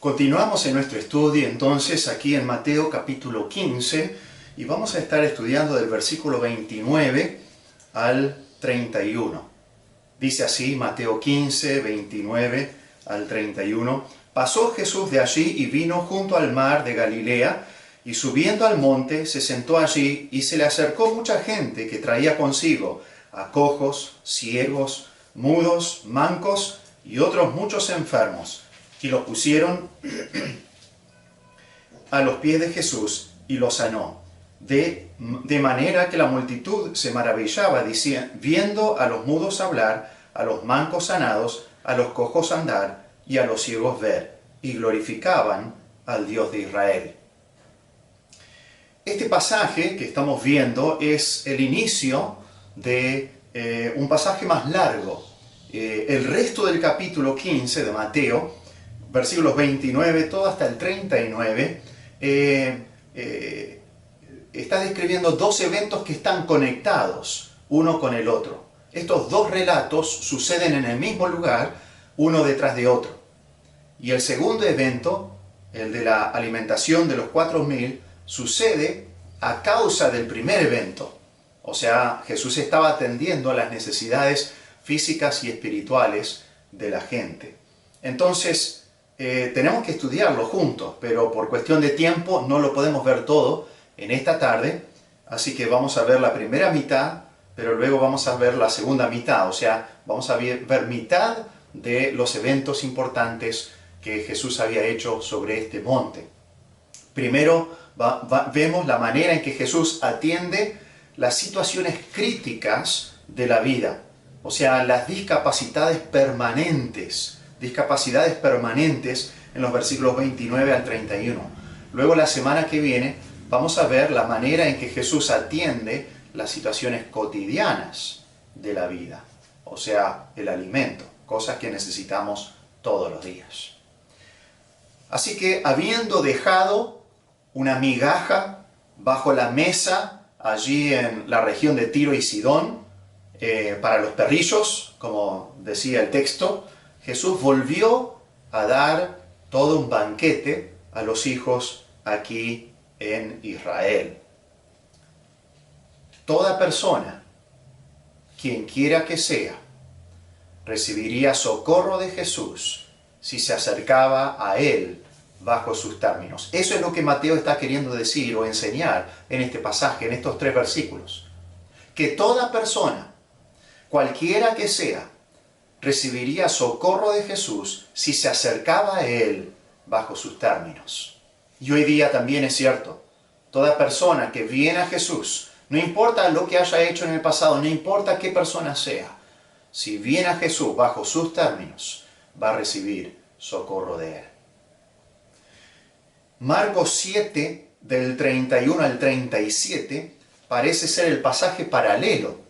Continuamos en nuestro estudio entonces aquí en Mateo capítulo 15 y vamos a estar estudiando del versículo 29 al 31. Dice así Mateo 15, 29 al 31. Pasó Jesús de allí y vino junto al mar de Galilea y subiendo al monte se sentó allí y se le acercó mucha gente que traía consigo a cojos, ciegos, mudos, mancos y otros muchos enfermos. Y los pusieron a los pies de Jesús y los sanó. De manera que la multitud se maravillaba, viendo a los mudos hablar, a los mancos sanados, a los cojos andar y a los ciegos ver, y glorificaban al Dios de Israel. Este pasaje que estamos viendo es el inicio de un pasaje más largo. El resto del capítulo 15 de Mateo, versículos 29, todo hasta el 39, está describiendo dos eventos que están conectados uno con el otro. Estos dos relatos suceden en el mismo lugar, uno detrás de otro. Y el segundo evento, el de la alimentación de los 4.000, sucede a causa del primer evento. O sea, Jesús estaba atendiendo a las necesidades físicas y espirituales de la gente. Entonces, tenemos que estudiarlo juntos, pero por cuestión de tiempo no lo podemos ver todo en esta tarde, así que vamos a ver la primera mitad, pero luego vamos a ver la segunda mitad, o sea, vamos a ver mitad de los eventos importantes que Jesús había hecho sobre este monte. Primero vemos la manera en que Jesús atiende las situaciones críticas de la vida, o sea, las discapacidades permanentes en los versículos 29 al 31. Luego la semana que viene vamos a ver la manera en que Jesús atiende las situaciones cotidianas de la vida, o sea, el alimento, cosas que necesitamos todos los días. Así que habiendo dejado una migaja bajo la mesa allí en la región de Tiro y Sidón, para los perrillos, como decía el texto, Jesús volvió a dar todo un banquete a los hijos aquí en Israel. Toda persona, quien quiera que sea, recibiría socorro de Jesús si se acercaba a Él bajo sus términos. Eso es lo que Mateo está queriendo decir o enseñar en este pasaje, en estos 3 versículos. Que toda persona, cualquiera que sea, recibiría socorro de Jesús si se acercaba a Él bajo sus términos. Y hoy día también es cierto, toda persona que viene a Jesús, no importa lo que haya hecho en el pasado, no importa qué persona sea, si viene a Jesús bajo sus términos, va a recibir socorro de Él. Marcos 7, del 31 al 37, parece ser el pasaje paralelo.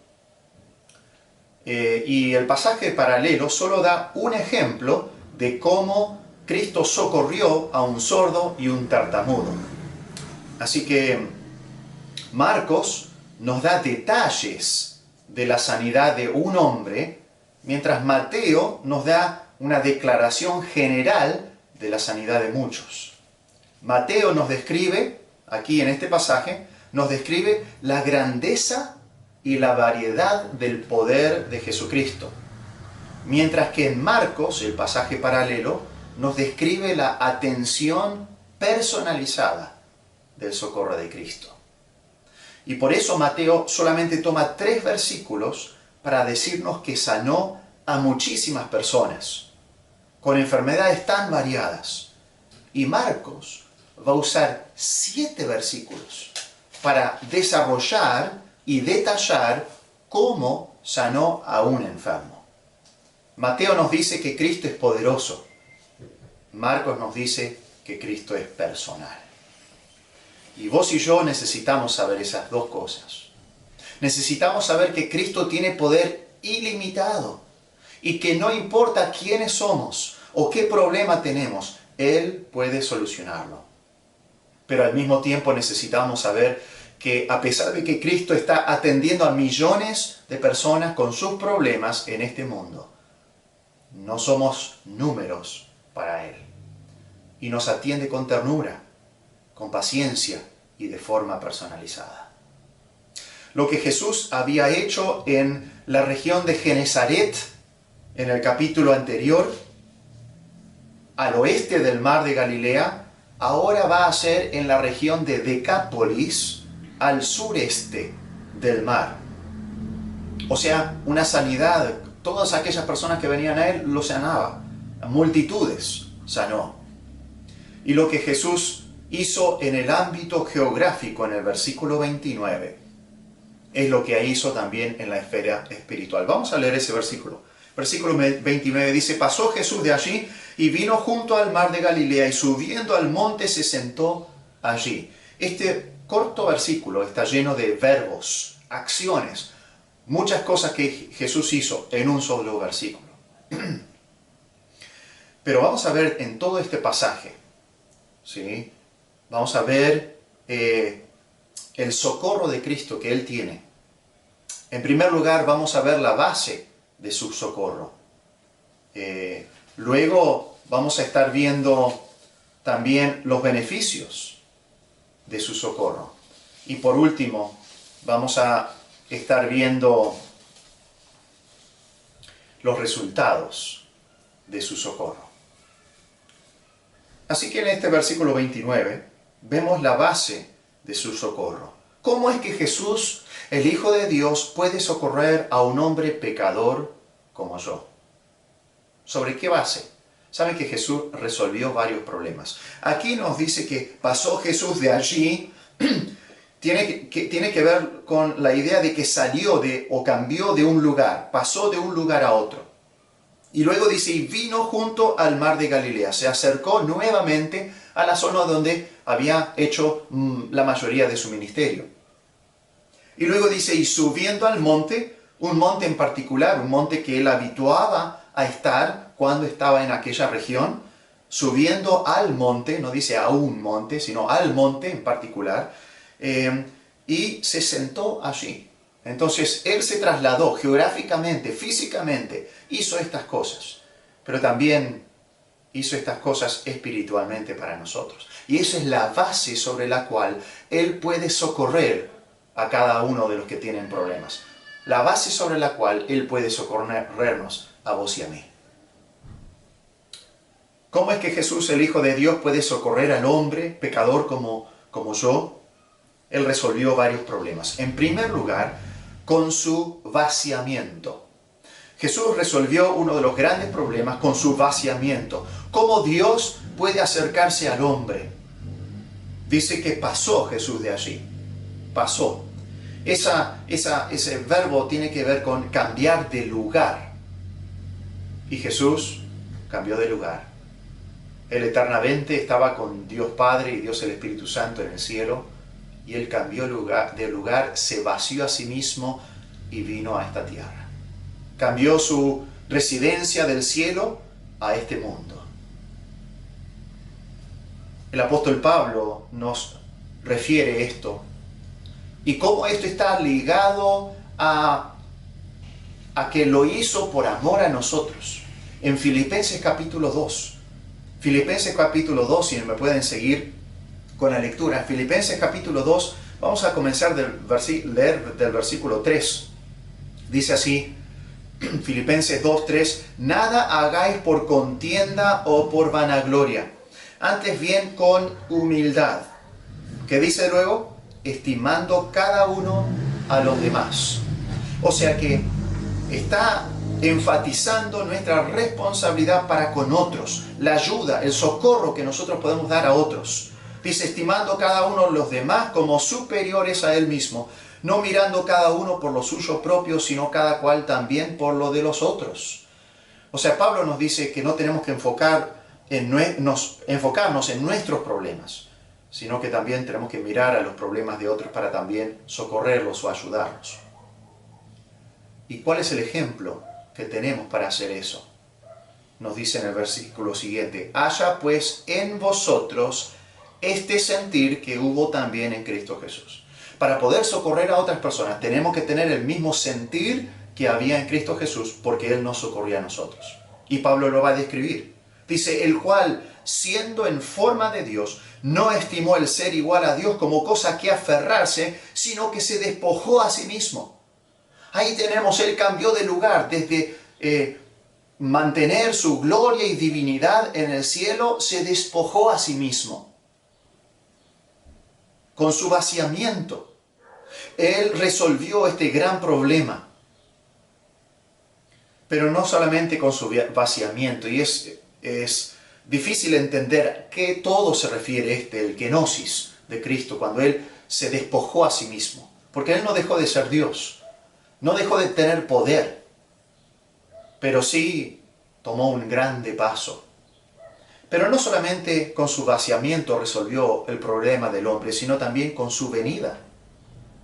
Y el pasaje paralelo solo da un ejemplo de cómo Cristo socorrió a un sordo y un tartamudo. Así que Marcos nos da detalles de la sanidad de un hombre, mientras Mateo nos da una declaración general de la sanidad de muchos. Mateo nos describe, aquí en este pasaje, nos describe la grandeza y la variedad del poder de Jesucristo. Mientras que en Marcos, el pasaje paralelo, nos describe la atención personalizada del socorro de Cristo. Y por eso Mateo solamente toma 3 versículos para decirnos que sanó a muchísimas personas, con enfermedades tan variadas. Y Marcos va a usar 7 versículos para desarrollar y detallar cómo sanó a un enfermo. Mateo nos dice que Cristo es poderoso. Marcos nos dice que Cristo es personal. Y vos y yo necesitamos saber esas dos cosas. Necesitamos saber que Cristo tiene poder ilimitado y que no importa quiénes somos o qué problema tenemos, Él puede solucionarlo. Pero al mismo tiempo necesitamos saber que a pesar de que Cristo está atendiendo a millones de personas con sus problemas en este mundo, no somos números para Él. y nos atiende con ternura, con paciencia y de forma personalizada. Lo que Jesús había hecho en la región de Genesaret, en el capítulo anterior, al oeste del mar de Galilea, ahora va a ser en la región de Decápolis, al sureste del mar. O sea, una sanidad. Todas aquellas personas que venían a él lo sanaba. Multitudes sanó. Y lo que Jesús hizo en el ámbito geográfico, en el versículo 29, es lo que hizo también en la esfera espiritual. Vamos a leer ese versículo. Versículo 29 dice: pasó Jesús de allí y vino junto al mar de Galilea, y subiendo al monte se sentó allí. Este corto versículo está lleno de verbos, acciones, muchas cosas que Jesús hizo en un solo versículo. Pero vamos a ver en todo este pasaje, ¿sí? Vamos a ver el socorro de Cristo que Él tiene. En primer lugar, vamos a ver la base de su socorro. Luego vamos a estar viendo también los beneficios de su socorro. Y por último, vamos a estar viendo los resultados de su socorro. Así que en este versículo 29 vemos la base de su socorro. ¿Cómo es que Jesús, el Hijo de Dios, puede socorrer a un hombre pecador como yo? ¿Sobre qué base? Saben que Jesús resolvió varios problemas. Aquí nos dice que pasó Jesús de allí. Tiene que ver con la idea de que salió o cambió de un lugar, pasó de un lugar a otro. Y luego dice, y vino junto al mar de Galilea, se acercó nuevamente a la zona donde había hecho la mayoría de su ministerio. Y luego dice, y subiendo al monte, un monte en particular, un monte que él habituaba a estar cuando estaba en aquella región, subiendo al monte, no dice a un monte, sino al monte en particular, y se sentó allí. Entonces, él se trasladó geográficamente, físicamente, hizo estas cosas, pero también hizo estas cosas espiritualmente para nosotros. Y esa es la base sobre la cual él puede socorrer a cada uno de los que tienen problemas. La base sobre la cual él puede socorrernos a vos y a mí. ¿Cómo es que Jesús, el Hijo de Dios, puede socorrer al hombre pecador como yo? Él resolvió varios problemas. En primer lugar, con su vaciamiento. Jesús resolvió uno de los grandes problemas con su vaciamiento. ¿Cómo Dios puede acercarse al hombre? Dice que pasó Jesús de allí. Pasó. Ese verbo tiene que ver con cambiar de lugar. Y Jesús cambió de lugar. Él eternamente estaba con Dios Padre y Dios el Espíritu Santo en el cielo. Y él cambió de lugar, se vació a sí mismo y vino a esta tierra. Cambió su residencia del cielo a este mundo. El apóstol Pablo nos refiere esto. Y cómo esto está ligado a que lo hizo por amor a nosotros. En Filipenses capítulo 2. Filipenses capítulo 2, si me pueden seguir con la lectura. Filipenses capítulo 2, vamos a comenzar leer del versículo 3. Dice así, Filipenses 2, 3, nada hagáis por contienda o por vanagloria, antes bien con humildad. ¿Qué dice luego? Estimando cada uno a los demás. O sea que está enfatizando nuestra responsabilidad para con otros, la ayuda, el socorro que nosotros podemos dar a otros. Dice, estimando cada uno a los demás como superiores a él mismo, no mirando cada uno por lo suyo propio, sino cada cual también por lo de los otros. O sea, Pablo nos dice que no tenemos que enfocarnos en nuestros problemas, sino que también tenemos que mirar a los problemas de otros para también socorrerlos o ayudarlos. ¿Y cuál es el ejemplo que tenemos para hacer eso? Nos dice en el versículo siguiente, haya pues en vosotros este sentir que hubo también en Cristo Jesús. Para poder socorrer a otras personas tenemos que tener el mismo sentir que había en Cristo Jesús, porque Él nos socorría a nosotros. Y Pablo lo va a describir. Dice, el cual, siendo en forma de Dios, no estimó el ser igual a Dios como cosa que aferrarse, sino que se despojó a sí mismo. Ahí tenemos, Él cambió de lugar, desde mantener su gloria y divinidad en el cielo, se despojó a sí mismo. Con su vaciamiento, Él resolvió este gran problema. Pero no solamente con su vaciamiento, y es difícil entender a qué todo se refiere el kenosis de Cristo, cuando Él se despojó a sí mismo. Porque Él no dejó de ser Dios, no dejó de tener poder, pero sí tomó un grande paso. Pero no solamente con su vaciamiento resolvió el problema del hombre, sino también con su venida.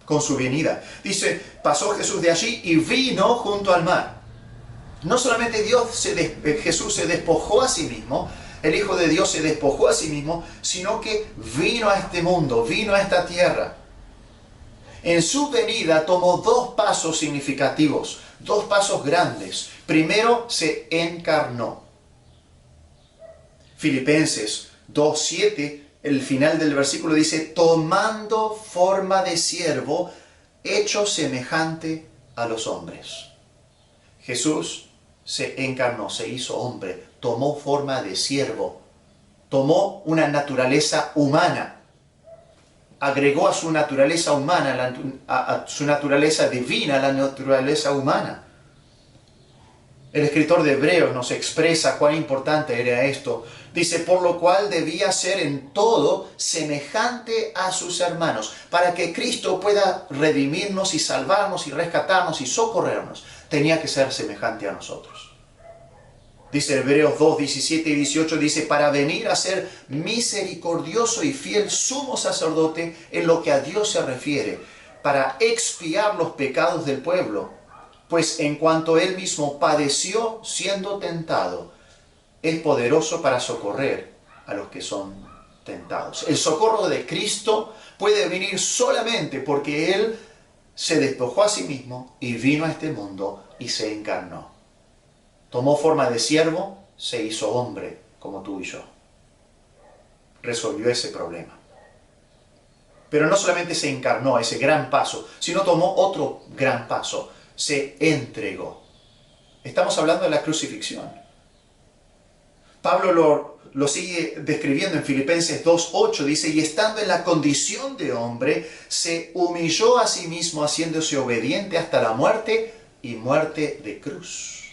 Con su venida. Dice, pasó Jesús de allí y vino junto al mar. No solamente Jesús se despojó a sí mismo, el Hijo de Dios se despojó a sí mismo, sino que vino a este mundo, vino a esta tierra. En su venida tomó dos pasos significativos, dos pasos grandes. Primero, se encarnó. Filipenses 2:7, el final del versículo dice, tomando forma de siervo, hecho semejante a los hombres. Jesús se encarnó, se hizo hombre, tomó forma de siervo, tomó una naturaleza humana, agregó a su naturaleza humana, a su naturaleza divina, la naturaleza humana. El escritor de Hebreos nos expresa cuán importante era esto. Dice, por lo cual debía ser en todo semejante a sus hermanos, para que Cristo pueda redimirnos y salvarnos y rescatarnos y socorrernos. Tenía que ser semejante a nosotros. Dice Hebreos 2, 17 y 18, dice, para venir a ser misericordioso y fiel sumo sacerdote en lo que a Dios se refiere, para expiar los pecados del pueblo. Pues en cuanto Él mismo padeció siendo tentado, es poderoso para socorrer a los que son tentados. El socorro de Cristo puede venir solamente porque Él se despojó a sí mismo y vino a este mundo y se encarnó. Tomó forma de siervo, se hizo hombre como tú y yo. Resolvió ese problema. Pero no solamente se encarnó, ese gran paso, sino tomó otro gran paso. Se entregó. Estamos hablando de la crucifixión. Pablo lo sigue describiendo en Filipenses 2:8, dice, y estando en la condición de hombre, se humilló a sí mismo, haciéndose obediente hasta la muerte y muerte de cruz.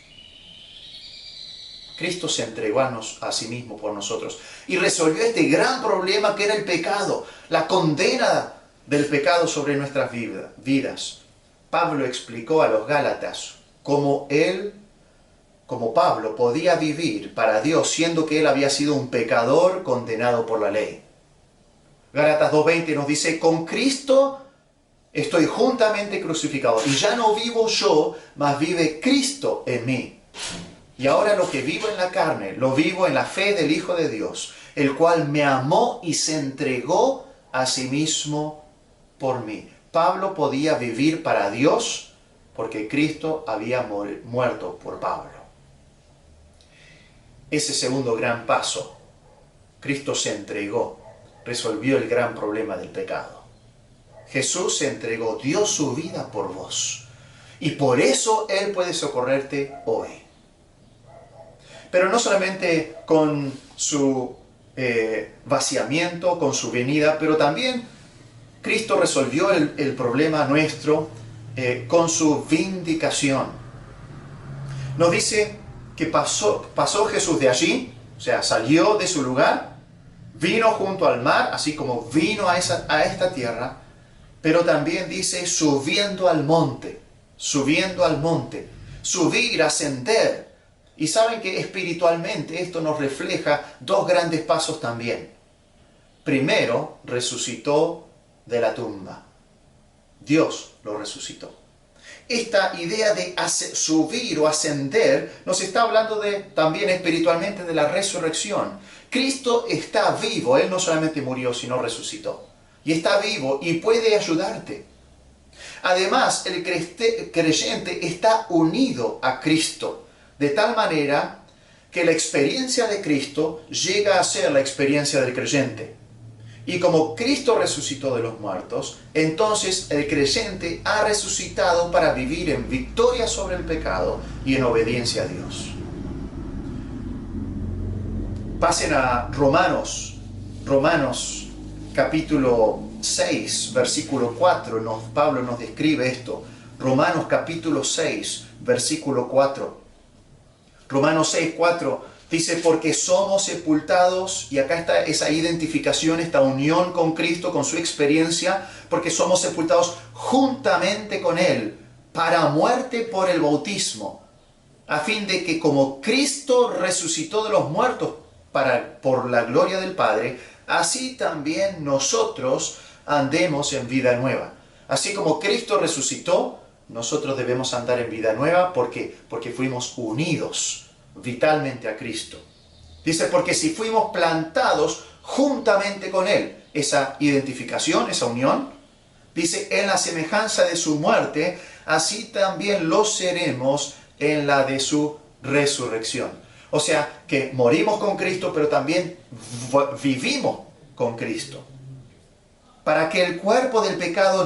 Cristo se entregó a sí mismo por nosotros y resolvió este gran problema que era el pecado, la condena del pecado sobre nuestras vidas. Pablo explicó a los Gálatas cómo Pablo podía vivir para Dios, siendo que él había sido un pecador condenado por la ley. Gálatas 2:20 nos dice, con Cristo estoy juntamente crucificado, y ya no vivo yo, mas vive Cristo en mí. Y ahora lo que vivo en la carne, lo vivo en la fe del Hijo de Dios, el cual me amó y se entregó a sí mismo por mí. Pablo podía vivir para Dios porque Cristo había muerto por Pablo. Ese segundo gran paso, Cristo se entregó, resolvió el gran problema del pecado. Jesús se entregó, dio su vida por vos. Y por eso Él puede socorrerte hoy. Pero no solamente con su vaciamiento, con su venida, pero también Cristo resolvió el problema nuestro con su vindicación. Nos dice que pasó Jesús de allí, o sea, salió de su lugar, vino junto al mar, así como vino a esta tierra, pero también dice subiendo al monte, subir, ascender. Y saben que espiritualmente esto nos refleja dos grandes pasos también. Primero, resucitó de la tumba. Dios lo resucitó. Esta idea de subir o ascender nos está hablando también espiritualmente de la resurrección. Cristo está vivo, Él no solamente murió, sino resucitó. Y está vivo y puede ayudarte. Además, el creyente está unido a Cristo, de tal manera que la experiencia de Cristo llega a ser la experiencia del creyente. Y como Cristo resucitó de los muertos, entonces el creyente ha resucitado para vivir en victoria sobre el pecado y en obediencia a Dios. Pasen a Romanos capítulo 6, versículo 4, Pablo nos describe esto. Romanos capítulo 6, versículo 4. Romanos 6, 4 dice, porque somos sepultados, y acá está esa identificación, esta unión con Cristo, con su experiencia, porque somos sepultados juntamente con Él, para muerte por el bautismo, a fin de que como Cristo resucitó de los muertos por la gloria del Padre, así también nosotros andemos en vida nueva. Así como Cristo resucitó, nosotros debemos andar en vida nueva. ¿Por qué? Porque fuimos unidos vitalmente a Cristo. Dice, porque si fuimos plantados juntamente con Él, esa identificación, esa unión, dice, en la semejanza de su muerte, así también lo seremos en la de su resurrección. O sea, que morimos con Cristo, pero también vivimos con Cristo. Para que el cuerpo del pecado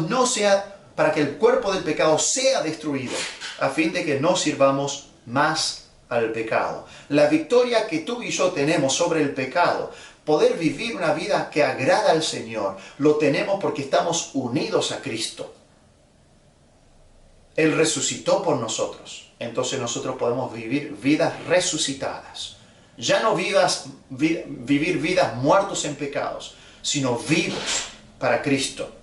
sea destruido, a fin de que no sirvamos más al pecado. La victoria que tú y yo tenemos sobre el pecado, poder vivir una vida que agrada al Señor, lo tenemos porque estamos unidos a Cristo. Él resucitó por nosotros. Entonces nosotros podemos vivir vidas resucitadas. Ya no vivir vidas muertos en pecados, sino vivos para Cristo.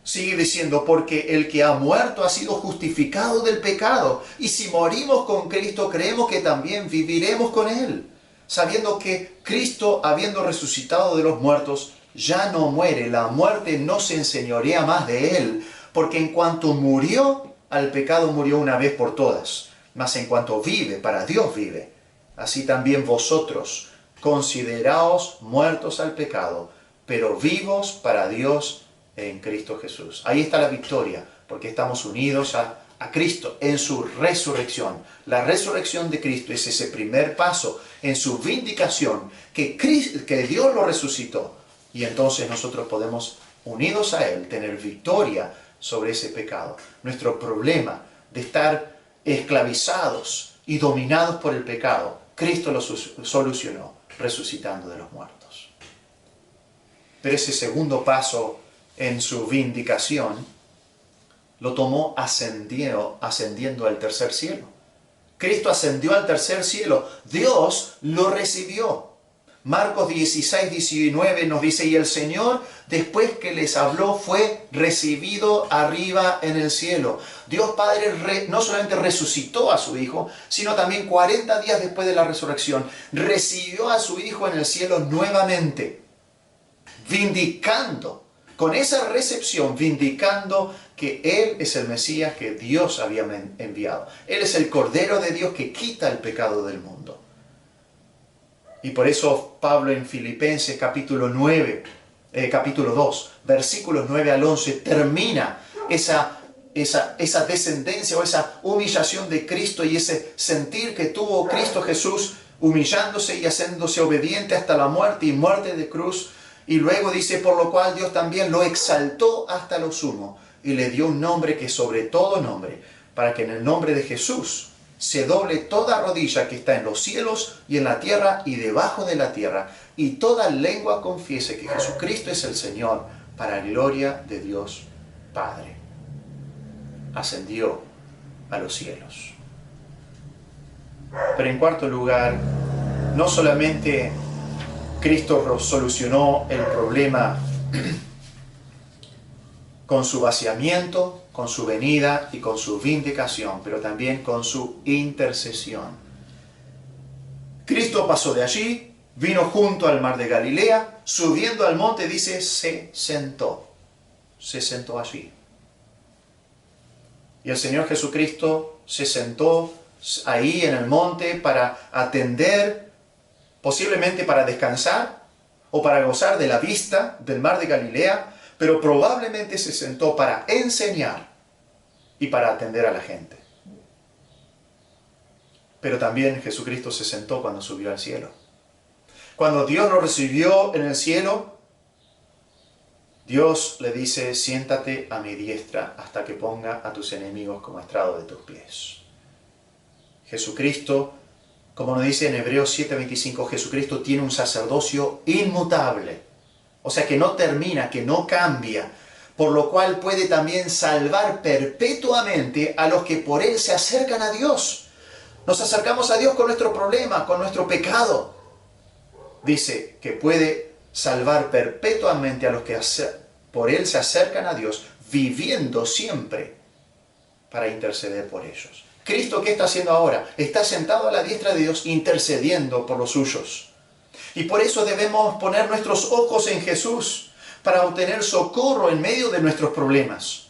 Sigue diciendo, porque el que ha muerto ha sido justificado del pecado. Y si morimos con Cristo, creemos que también viviremos con Él. Sabiendo que Cristo, habiendo resucitado de los muertos, ya no muere. La muerte no se enseñorea más de Él. Porque en cuanto murió, al pecado murió una vez por todas. Mas en cuanto vive, para Dios vive. Así también vosotros, consideraos muertos al pecado, pero vivos para Dios en Cristo Jesús. Ahí está la victoria, porque estamos unidos a Cristo en su resurrección. La resurrección de Cristo es ese primer paso en su vindicación, que Dios lo resucitó. Y entonces nosotros podemos, unidos a Él, tener victoria sobre ese pecado. Nuestro problema de estar esclavizados y dominados por el pecado, Cristo lo solucionó resucitando de los muertos. Pero ese segundo paso en su vindicación lo tomó ascendiendo al tercer cielo. Cristo ascendió al tercer cielo. Dios lo recibió. Marcos 16, 19 nos dice, y el Señor, después que les habló, fue recibido arriba en el cielo. Dios Padre no solamente resucitó a su Hijo, sino también 40 días después de la resurrección, recibió a su Hijo en el cielo nuevamente, vindicando, con esa recepción, vindicando que Él es el Mesías que Dios había enviado. Él es el Cordero de Dios que quita el pecado del mundo. Y por eso Pablo en Filipenses capítulo 2, versículos 9 al 11, termina esa descendencia o esa humillación de Cristo y ese sentir que tuvo Cristo Jesús humillándose y haciéndose obediente hasta la muerte y muerte de cruz. Y luego dice, por lo cual Dios también lo exaltó hasta lo sumo y le dio un nombre que es sobre todo nombre, para que en el nombre de Jesús se doble toda rodilla que está en los cielos y en la tierra y debajo de la tierra, y toda lengua confiese que Jesucristo es el Señor, para gloria de Dios Padre. Ascendió a los cielos. Pero en cuarto lugar, no solamente Cristo solucionó el problema con su vaciamiento, con su venida y con su vindicación, pero también con su intercesión. Cristo pasó de allí, vino junto al mar de Galilea, subiendo al monte, dice, se sentó allí. Y el Señor Jesucristo se sentó ahí en el monte para atender, posiblemente para descansar o para gozar de la vista del mar de Galilea, pero probablemente se sentó para enseñar y para atender a la gente. Pero también Jesucristo se sentó cuando subió al cielo. Cuando Dios lo recibió en el cielo, Dios le dice, siéntate a mi diestra hasta que ponga a tus enemigos como estrado de tus pies. Jesucristo, como nos dice en Hebreos 7:25, Jesucristo tiene un sacerdocio inmutable. O sea que no termina, que no cambia, por lo cual puede también salvar perpetuamente a los que por Él se acercan a Dios. Nos acercamos a Dios con nuestro problema, con nuestro pecado. Dice que puede salvar perpetuamente a los que por Él se acercan a Dios, viviendo siempre para interceder por ellos. Cristo, ¿qué está haciendo ahora? Está sentado a la diestra de Dios, intercediendo por los suyos. Y por eso debemos poner nuestros ojos en Jesús, para obtener socorro en medio de nuestros problemas.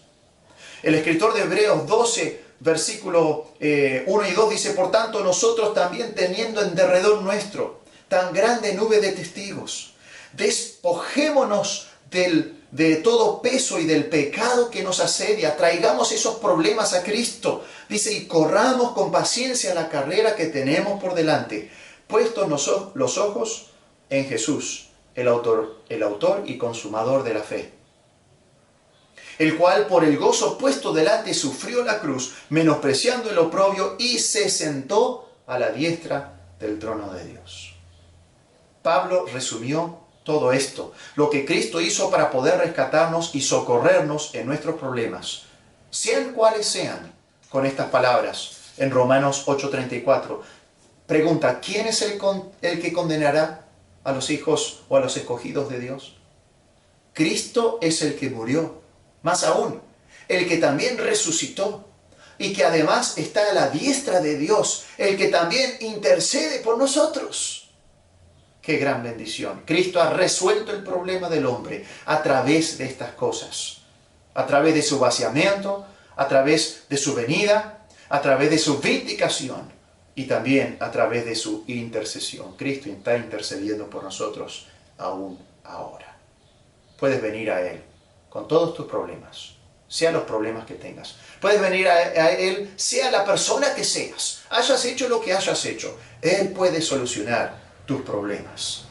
El escritor de Hebreos 12, versículo 1 y 2 dice, por tanto nosotros también teniendo en derredor nuestro tan grande nube de testigos, despojémonos de todo peso y del pecado que nos asedia, traigamos esos problemas a Cristo, dice, y corramos con paciencia la carrera que tenemos por delante, puestos los ojos en Jesús, el autor y consumador de la fe, el cual por el gozo puesto delante sufrió la cruz, menospreciando el oprobio, y se sentó a la diestra del trono de Dios. Pablo resumió todo esto, lo que Cristo hizo para poder rescatarnos y socorrernos en nuestros problemas, sean cuales sean, con estas palabras en Romanos 8:34. Pregunta, ¿quién es el que condenará a los hijos o a los escogidos de Dios? Cristo es el que murió, más aún, el que también resucitó y que además está a la diestra de Dios, el que también intercede por nosotros. ¡Qué gran bendición! Cristo ha resuelto el problema del hombre a través de estas cosas, a través de su vaciamiento, a través de su venida, a través de su vindicación y también a través de su intercesión. Cristo está intercediendo por nosotros aún ahora. Puedes venir a Él con todos tus problemas, sean los problemas que tengas. Puedes venir a Él, sea la persona que seas, hayas hecho lo que hayas hecho. Él puede solucionar tus problemas.